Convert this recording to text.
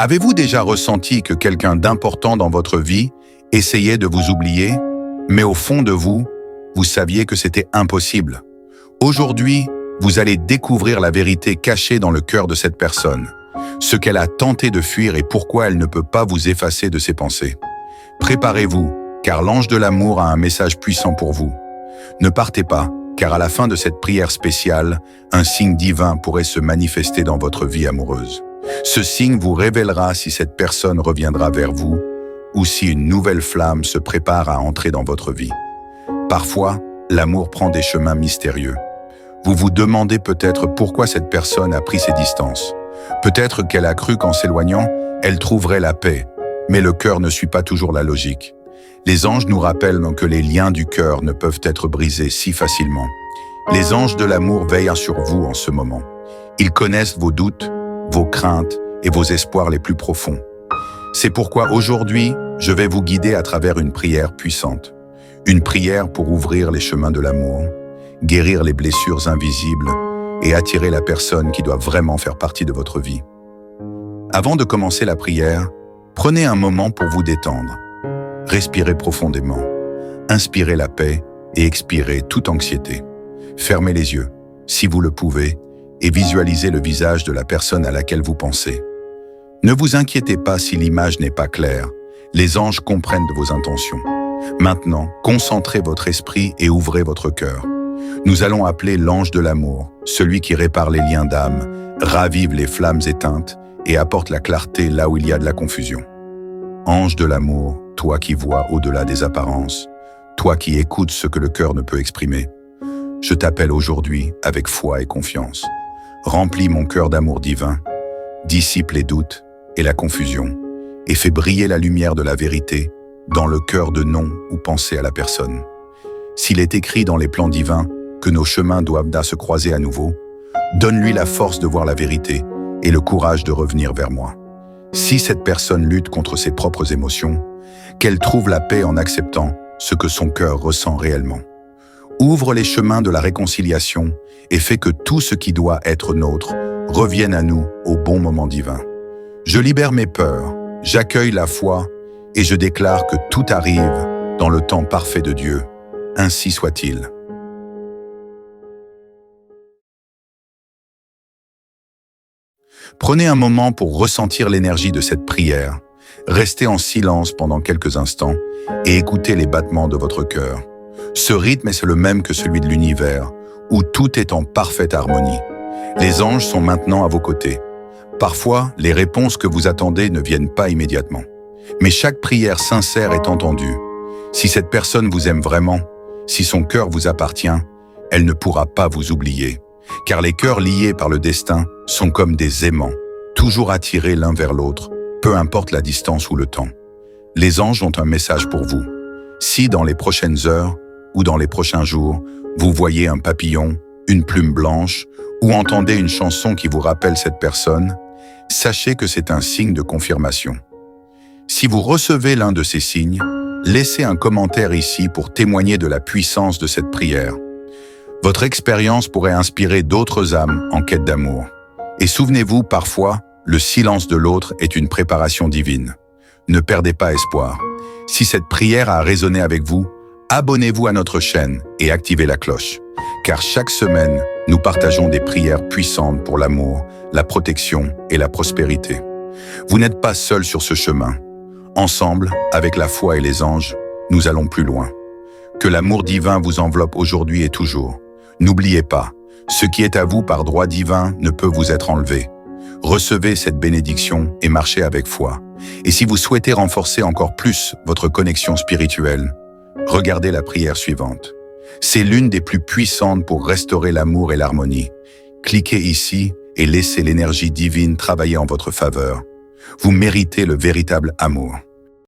Avez-vous déjà ressenti que quelqu'un d'important dans votre vie essayait de vous oublier, mais au fond de vous, vous saviez que c'était impossible? Aujourd'hui, vous allez découvrir la vérité cachée dans le cœur de cette personne, ce qu'elle a tenté de fuir et pourquoi elle ne peut pas vous effacer de ses pensées. Préparez-vous, car l'ange de l'amour a un message puissant pour vous. Ne partez pas, car à la fin de cette prière spéciale, un signe divin pourrait se manifester dans votre vie amoureuse. Ce signe vous révélera si cette personne reviendra vers vous ou si une nouvelle flamme se prépare à entrer dans votre vie. Parfois, l'amour prend des chemins mystérieux. Vous vous demandez peut-être pourquoi cette personne a pris ses distances. Peut-être qu'elle a cru qu'en s'éloignant, elle trouverait la paix, mais le cœur ne suit pas toujours la logique. Les anges nous rappellent que les liens du cœur ne peuvent être brisés si facilement. Les anges de l'amour veillent sur vous en ce moment. Ils connaissent vos doutes, vos craintes et vos espoirs les plus profonds. C'est pourquoi aujourd'hui, je vais vous guider à travers une prière puissante. Une prière pour ouvrir les chemins de l'amour, guérir les blessures invisibles et attirer la personne qui doit vraiment faire partie de votre vie. Avant de commencer la prière, prenez un moment pour vous détendre. Respirez profondément, inspirez la paix et expirez toute anxiété. Fermez les yeux, si vous le pouvez, et visualisez le visage de la personne à laquelle vous pensez. Ne vous inquiétez pas si l'image n'est pas claire, les anges comprennent de vos intentions. Maintenant, concentrez votre esprit et ouvrez votre cœur. Nous allons appeler l'ange de l'amour, celui qui répare les liens d'âme, ravive les flammes éteintes et apporte la clarté là où il y a de la confusion. Ange de l'amour, toi qui vois au-delà des apparences, toi qui écoutes ce que le cœur ne peut exprimer, je t'appelle aujourd'hui avec foi et confiance. Remplis mon cœur d'amour divin, dissipe les doutes et la confusion, et fais briller la lumière de la vérité dans le cœur de nom ou pensée à la personne. S'il est écrit dans les plans divins que nos chemins doivent se croiser à nouveau, donne-lui la force de voir la vérité et le courage de revenir vers moi. Si cette personne lutte contre ses propres émotions, qu'elle trouve la paix en acceptant ce que son cœur ressent réellement. Ouvre les chemins de la réconciliation et fais que tout ce qui doit être nôtre revienne à nous au bon moment divin. Je libère mes peurs, j'accueille la foi et je déclare que tout arrive dans le temps parfait de Dieu. Ainsi soit-il. Prenez un moment pour ressentir l'énergie de cette prière. Restez en silence pendant quelques instants et écoutez les battements de votre cœur. Ce rythme est le même que celui de l'univers, où tout est en parfaite harmonie. Les anges sont maintenant à vos côtés. Parfois, les réponses que vous attendez ne viennent pas immédiatement. Mais chaque prière sincère est entendue. Si cette personne vous aime vraiment, si son cœur vous appartient, elle ne pourra pas vous oublier. Car les cœurs liés par le destin sont comme des aimants, toujours attirés l'un vers l'autre, peu importe la distance ou le temps. Les anges ont un message pour vous. Si dans les prochaines heures ou dans les prochains jours, vous voyez un papillon, une plume blanche ou entendez une chanson qui vous rappelle cette personne, sachez que c'est un signe de confirmation. Si vous recevez l'un de ces signes, laissez un commentaire ici pour témoigner de la puissance de cette prière. Votre expérience pourrait inspirer d'autres âmes en quête d'amour. Et souvenez-vous, parfois, le silence de l'autre est une préparation divine. Ne perdez pas espoir. Si cette prière a résonné avec vous, abonnez-vous à notre chaîne et activez la cloche. Car chaque semaine, nous partageons des prières puissantes pour l'amour, la protection et la prospérité. Vous n'êtes pas seul sur ce chemin. Ensemble, avec la foi et les anges, nous allons plus loin. Que l'amour divin vous enveloppe aujourd'hui et toujours. N'oubliez pas, ce qui est à vous par droit divin ne peut vous être enlevé. Recevez cette bénédiction et marchez avec foi. Et si vous souhaitez renforcer encore plus votre connexion spirituelle, regardez la prière suivante. C'est l'une des plus puissantes pour restaurer l'amour et l'harmonie. Cliquez ici et laissez l'énergie divine travailler en votre faveur. Vous méritez le véritable amour.